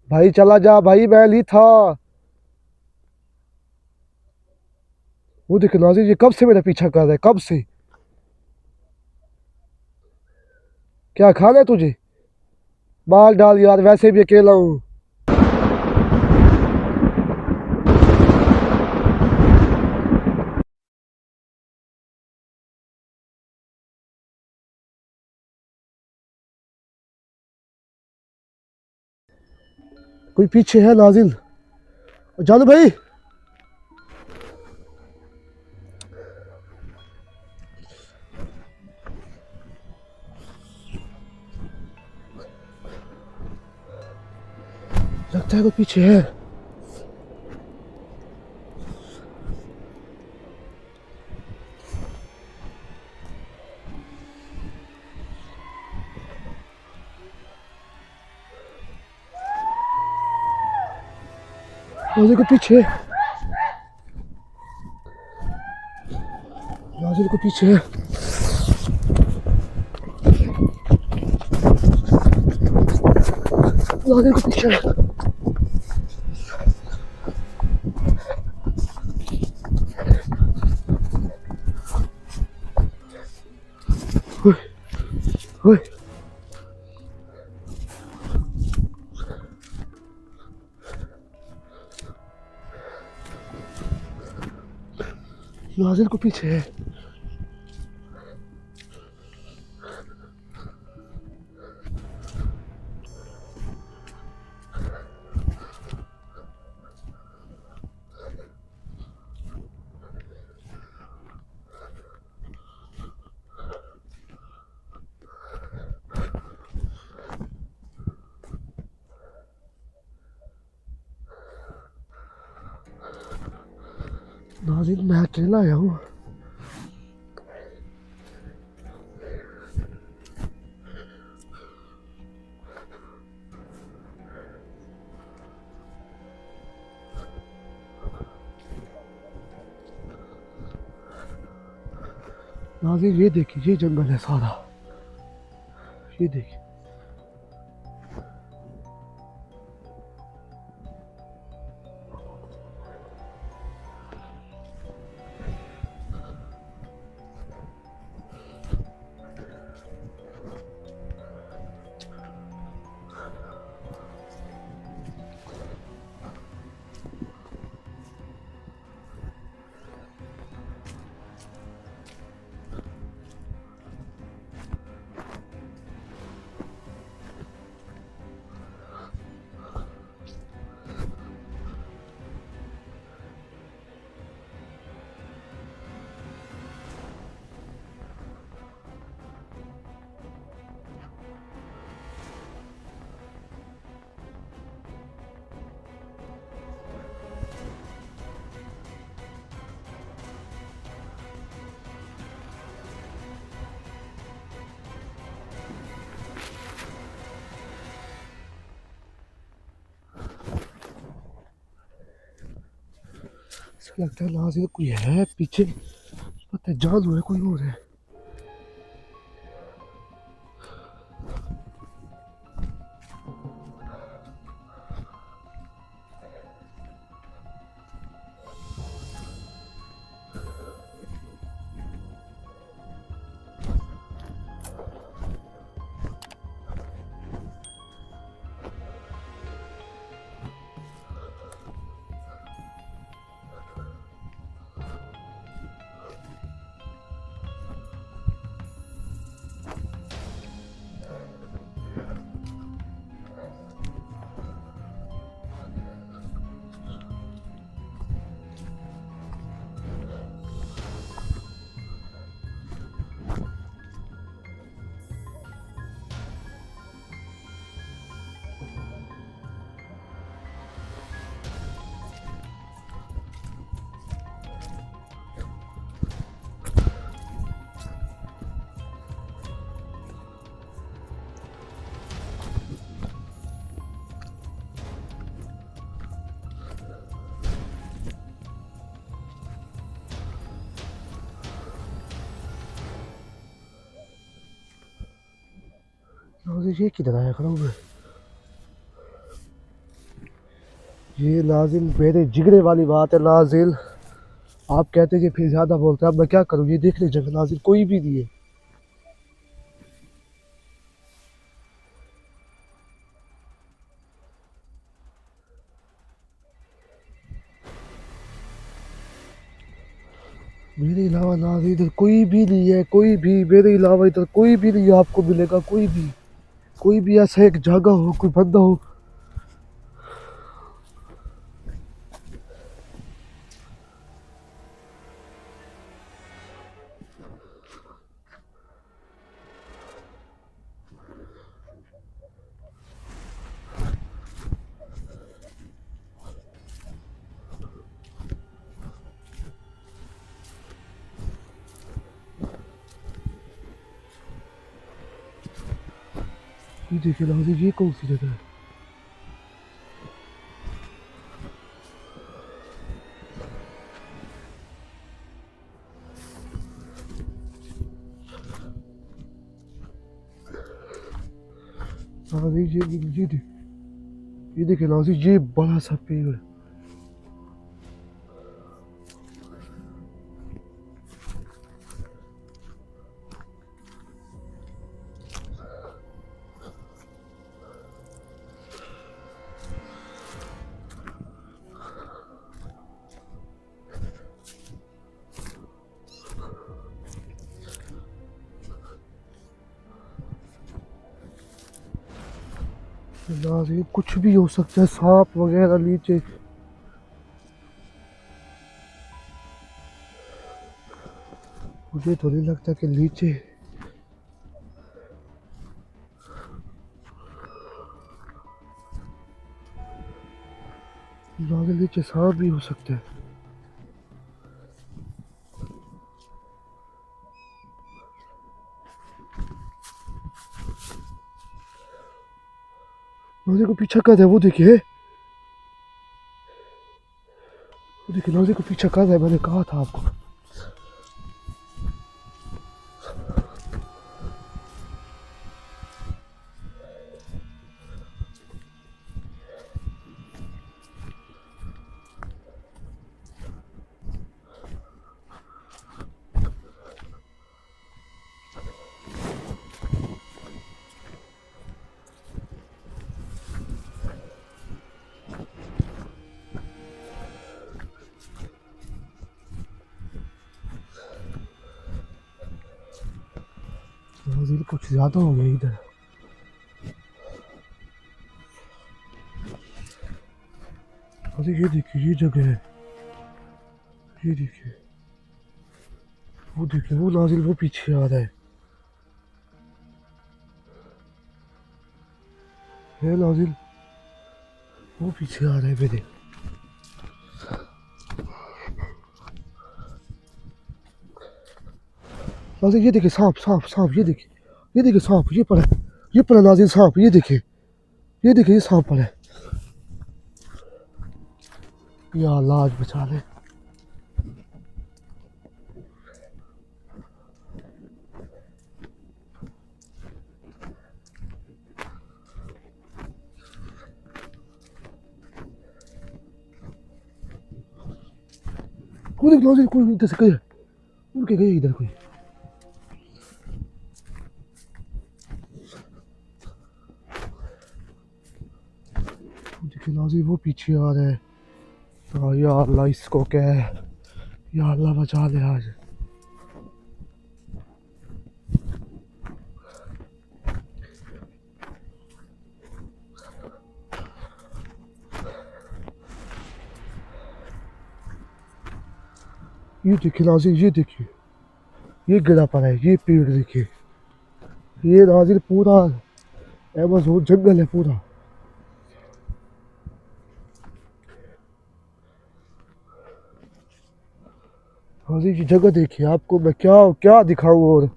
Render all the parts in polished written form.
भाई चला जा भाई, मैं ही था। वो देख नाजिर, ये कब से मेरा पीछा कर रहा है, कब से। क्या खाना है तुझे? मार डाल यार, वैसे भी अकेला हूँ। कोई पीछे है नाजिल। जानू भाई। लगता है कोई पीछे है। नाजिल को पीछे है। नाजिल को पीछे है। नाजिल को पीछे है। ओए, ओए, नाजिल को पीछे है। नाजिल मैं अकेला आया हूँ। नाजिल ये देखिए, ये जंगल है सारा। ये देखिए। ऐसा लगता है नाजिल कोई है पीछे। पता है, जानू है कोई और है। नाजिल ये किधर आया खड़ा हुआ है। ये नाजिल मेरे जिगरे वाली बात है नाजिल। आप कहते हैं कि फिर ज़्यादा बोलते हैं, अब मैं क्या करूँ? ये देख लीजिए जगह नाजिल कोई भी नहीं है। मेरे अलावा नाजिल इधर कोई भी नहीं है, कोई भी मेरे अलावा इधर कोई भी नहीं है। आपको मिलेगा कोई भी ऐसा एक जगह हो, कोई बंदा हो। ये देखिए नाजिल ये कौन सी जगह है? नाजिल ये देखिए नाजिल ये बड़ा सा पेड़ है। नाजिल कुछ भी हो सकता है, सांप वगैरह नीचे। मुझे तो नहीं लगता कि नीचे नाजिल नीचे सांप भी हो सकता है। नाजिल को पीछा कर रहा है, वो देखिए नाजिल को पीछा कर रहा है। मैंने कहा था आपको। नाजिल कुछ ज्यादा हो गया इधर। नाजिल ये देखिए ये जगह है, ये देखिए वो नाजिल वो पीछे आ रहा है नाजिल वो पीछे आ रहा है मेरे। नाजिल ये देखिए सांप सांप सांप, ये देखिए सांप, ये पड़ा नाजिल सांप, ये देखिए ये सांप पड़ा है। या अल्लाह आज बचा ले। कोई नाजिल कोई इधर से गया, उड़ के गए इधर कोई। देखिए नाजिल वो पीछे आ रहा है। या अल्लाह इसको क्या है, या अल्लाह बचा ले आज। ये देखिए नाजिल ये गिरा पड़ा है, ये पेड़ देखिए। ये नाजिल पूरा अमेज़न जंगल है पूरा। नाजिल ये जगह देखिए, आपको मैं क्या क्या दिखाऊं। और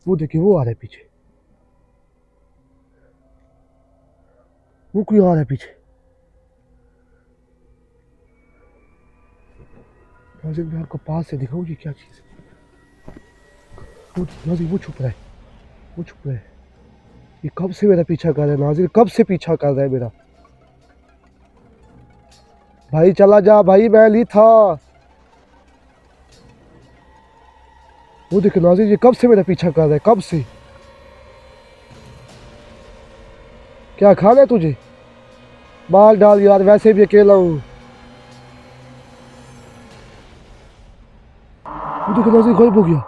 वो देखिए वो आ रहा है पीछे, वो कोई आ रहा है पीछे। नाजिल मैं आपको पास से दिखाऊं ये क्या चीज़ है। वो नाजिल वो छुप रहा है, वो छुप रहा है। ये कब से मेरा पीछा कर रहा है नाजिल, कब से पीछा कर रहा है मेरा। भाई चला जा भाई, मैं नहीं था। वो देख नाजिर, ये कब से मेरा पीछा कर रहा है, कब से। क्या खाना है तुझे? माल डाल यार, वैसे भी अकेला हूँ। वो देख नाजिर गायब हो गया।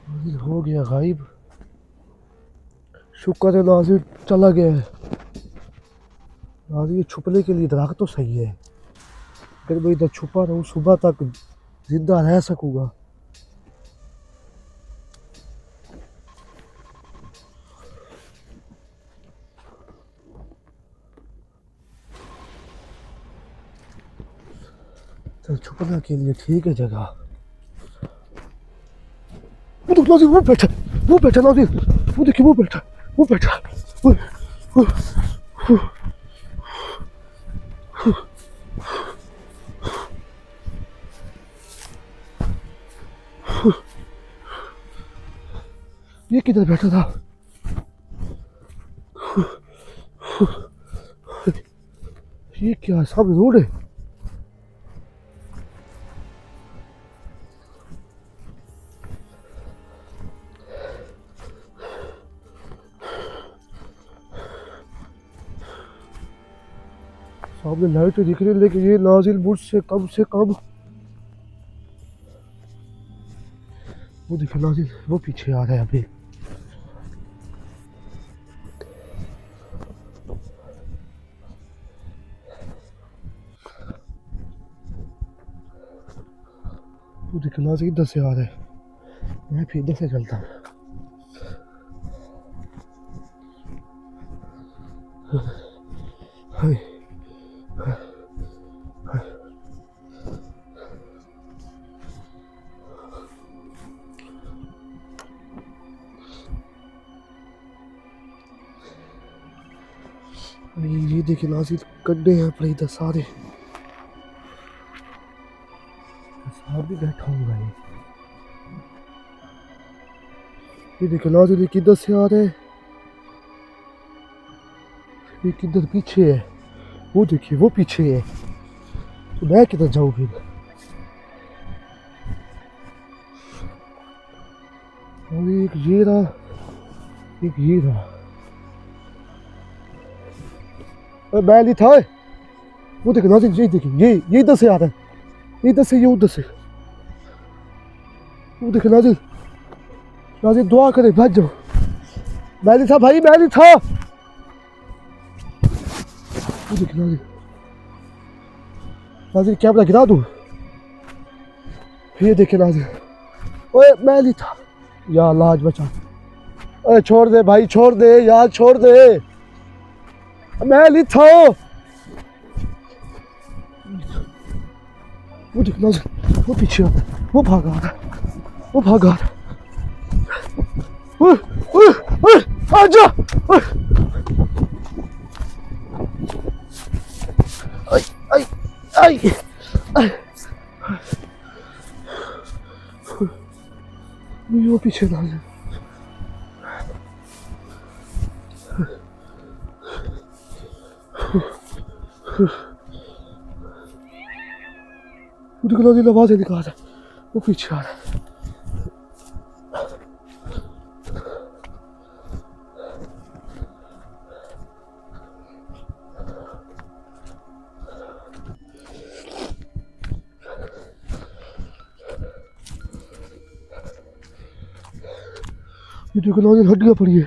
नाजिर हो गया गायब। शुक्र है नाजिर चला गया है। नाजिर ये छुपने के लिए दरख्त तो सही है, अगर मैं इधर छुपा रहूँ सुबह तक जिंदा रह सकूंगा। चल छुपने के लिए ठीक है जगह। वो देख नाजिर, वो बैठा, वो बैठा नाजिर, वो देखिए वो बैठा, वो बैठा। वो, वो, वो, ये किधर बैठा था? ये क्या सामने रोड है? सामने लाइट तो दिख रही है, लेकिन ये नाजिल मुझसे कम से कम। वो देखो नाजिल, वो पीछे आ रहा है अभी। वो देखो नाजिल इधर से आ रहा है, मैं फिर इधर से चलता हूँ। हाय, ये देखिए नाजिल, गड्ढे हैं अपने इधर सारे। साहब भी बैठा हुआ है। ये देखिए नाजिल, ये किधर से आ रहा है, ये किधर पीछे है। वो देखिए वो पीछे है, तो मैं किधर जाऊँ फिर? और एक ये रहा, एक ये रहा। मैं नहीं था। वो देखिए नाजिल, ये देखिए, ये इधर से आ रहा है, इधर से, ये उधर से। वो देखिए नाजिल, नाजिल दुआ करे भाग जाओ। मैं नहीं था भाई, मैं नहीं था। वो देखिए नाजिल, नाजिल कैमरा गिरा दूँ? ये देखिए नाजिल, ओए मैं नहीं था। या अल्लाह आज बचा। अरे छोड़ दे भाई, छोड़ दे यार, छोड़ दे, मैं नहीं था। वो देख नाजिल, वो पीछे आ रहा है, वो भागा आ रहा है, वो भागा आ रहा है। ओए, ओए, ओए, आजा। ओए, आई, आई, आई, आई। वो पीछे नाजिल। वो देखो नाजिल, आवाज़ निकाल रहा है, वो पीछे आ रहा है। ये देखो नाजिल, हड्डियाँ पड़ी है।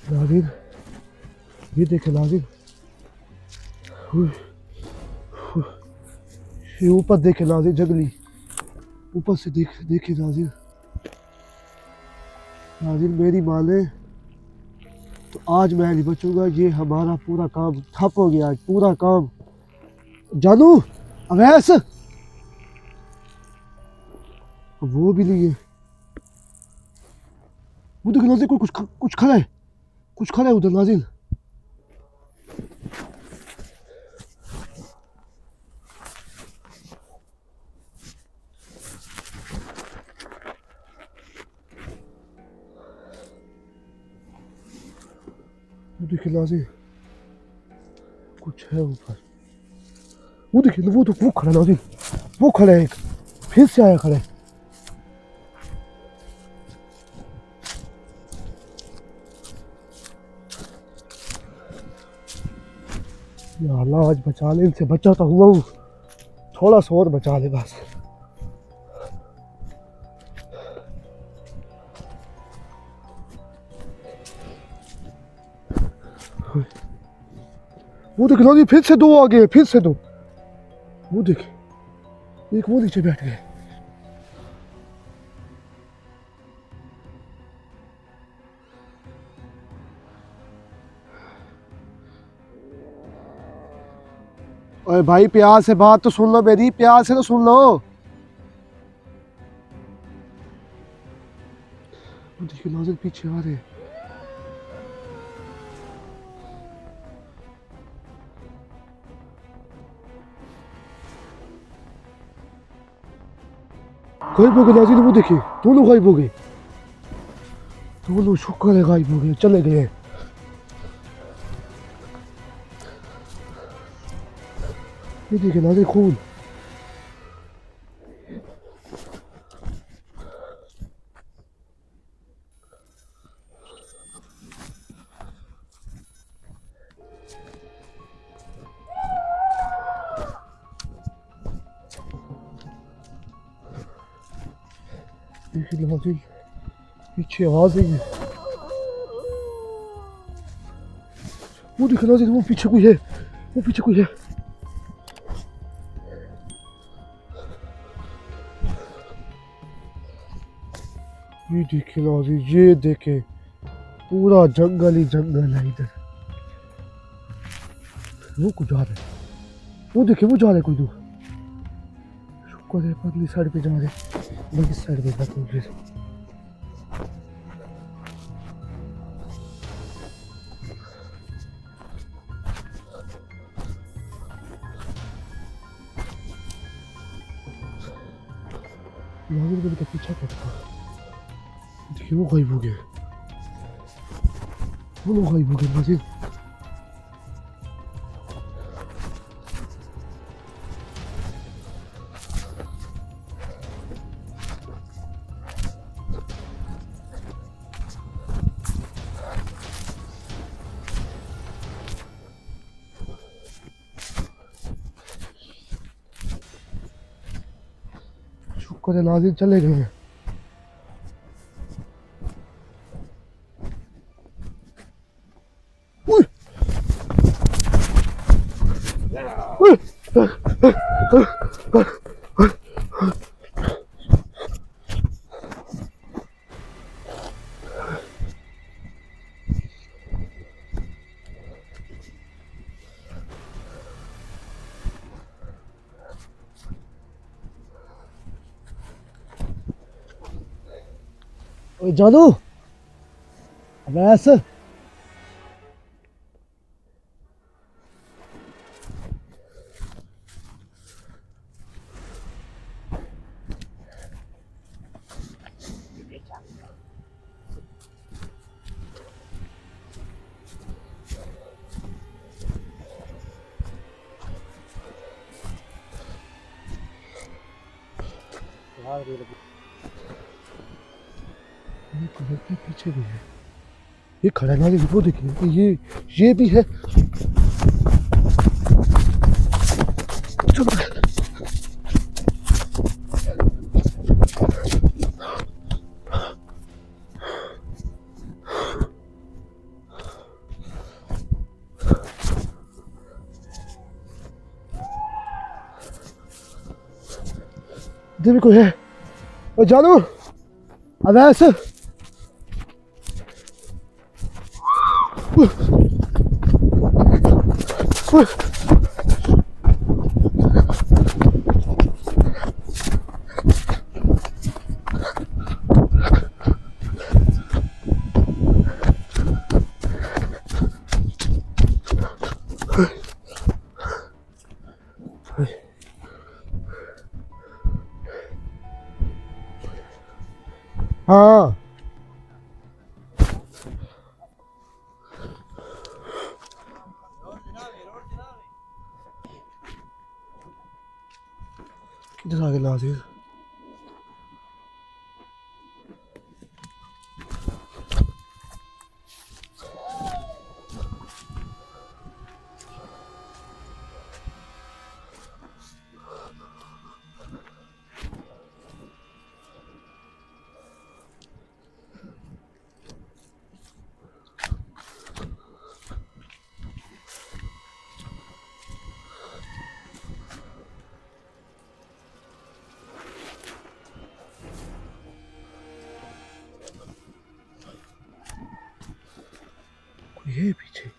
नाजिल, ये देखे नाजिल, ये ऊपर देखे नाजिर, जंगली ऊपर से देखे नाजिर। नाजिर मेरी माने तो आज मैं नहीं बचूंगा, ये हमारा पूरा काम ठप हो गया, आज पूरा काम। जानू अवैस वो भी नहीं है, वो देख नाजिर कुछ खड़ा है, कुछ खड़ा है उधर नाजिर। वो देखिए नाजिर कुछ है ऊपर, वो देखिए वो तो वो खड़ा है नाजिर, वो खड़ा है, एक फिर से आया खड़ा है। या अल्लाह आज बचा ले, इनसे बचा तो हुआ हूँ, थोड़ा सा और बचा ले बस। वो देख नाजिर फिर से दो आ गए, फिर से दो, वो देख एक वो नीचे बैठ गए। अरे भाई प्यार से बात तो सुन लो मेरी, प्यार से तो सुन लो। वो देखिए नाजिर पीछे आ रहे हैं। गायब हो गए नाजिर, वो देखिए दोनों गायब हो गए, दोनों शुक्र है गायब हो गए, चले गए। ये देखिए नाजिर खून, देखिए नाजिर पीछे आवाज आई है। वो देखिए नाजिर वो पीछे कोई है, वो पीछे कोई है। ये देखिए नाजिर, ये देखे पूरा जंगल ही जंगल है इधर। वो कुछ जा रहा है, वो देखिए वो जा रहा है कोई दूर, शुक्र है पगली साइड पे जा रहे, मैं इस साइड पे जाता हूँ फिर। नाजिर को तो पीछा करता, देखिए वो गायब हो गया, वो लोग गायब हो गए नाजिर। शुक्र है नाजिर चले गए हैं। उई! उई! ओए जानू अवैस, पीछे भी है, ये खड़ा नाजिर, वो देखिए ये भी है। चलो इधर भी कोई है। ओ जानू, अवैस, हाँ किधर आगे नाजिर। ये पीछे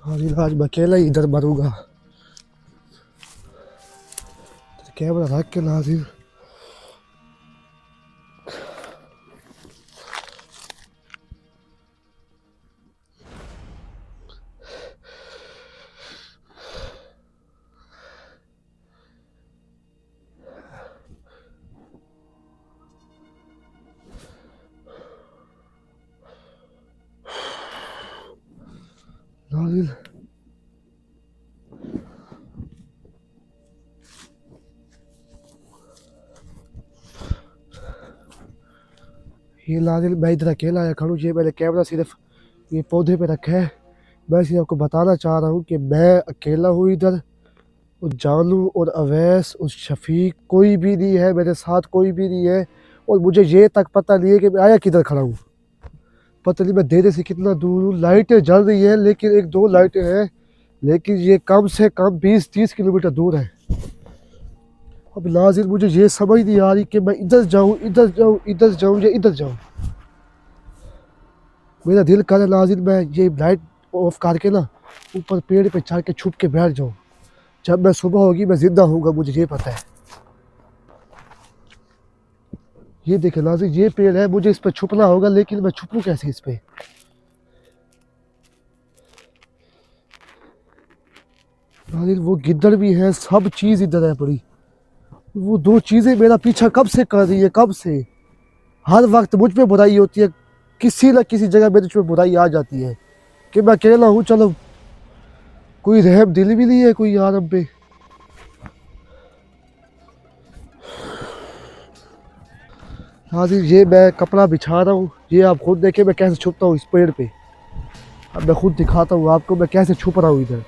आज मैं अकेला ही इधर मरूंगा। कैमरा रख के नाजिर। नाजिर ये नाजिर मैं इधर अकेला आया खड़ू। ये मैंने कैमरा सिर्फ ये पौधे पे रखा है। मैं सिर्फ आपको बताना चाह रहा हूँ कि मैं अकेला हूँ इधर। उस जानू और अवैस उस शफीक कोई भी नहीं है मेरे साथ, कोई भी नहीं है। और मुझे ये तक पता नहीं है कि मैं आया किधर खड़ा हूँ। पता नहीं मैं देरे से कितना दूर हूँ। लाइटें जल रही है लेकिन एक दो लाइटें हैं, लेकिन ये कम से कम 20-30 किलोमीटर दूर है। अब नाज़िर मुझे ये समझ नहीं आ रही कि मैं इधर जाऊँ, इधर जाऊँ, इधर जाऊँ या इधर जाऊँ। मेरा दिल कर नाज़िर मैं ये लाइट ऑफ करके ना ऊपर पेड़ पे चढ़ के छुप के बैठ जाऊँ। जब मैं सुबह होगी मैं जिंदा होऊंगा, मुझे ये पता है। ये देखे नाज़िर ये पेड़ है, मुझे इस पे छुपना होगा, लेकिन मैं छुपूं कैसे इस पे। नाज़िर वो गिद्दड़ भी है, सब चीज़ इधर है पड़ी। वो दो चीज़ें मेरा पीछा कब से कर रही है, कब से। हर वक्त मुझ पे बुराई होती है, किसी न किसी जगह मेरे पे बुराई आ जाती है कि मैं अकेला हूँ। चलो कोई रहम दिल भी नहीं है कोई यार हम पे। नाज़िर ये मैं कपड़ा बिछा रहा हूँ, ये आप खुद देखें मैं कैसे छुपता हूँ इस पेड़ पे। अब मैं खुद दिखाता हूँ आपको मैं कैसे छुप रहा हूँ इधर।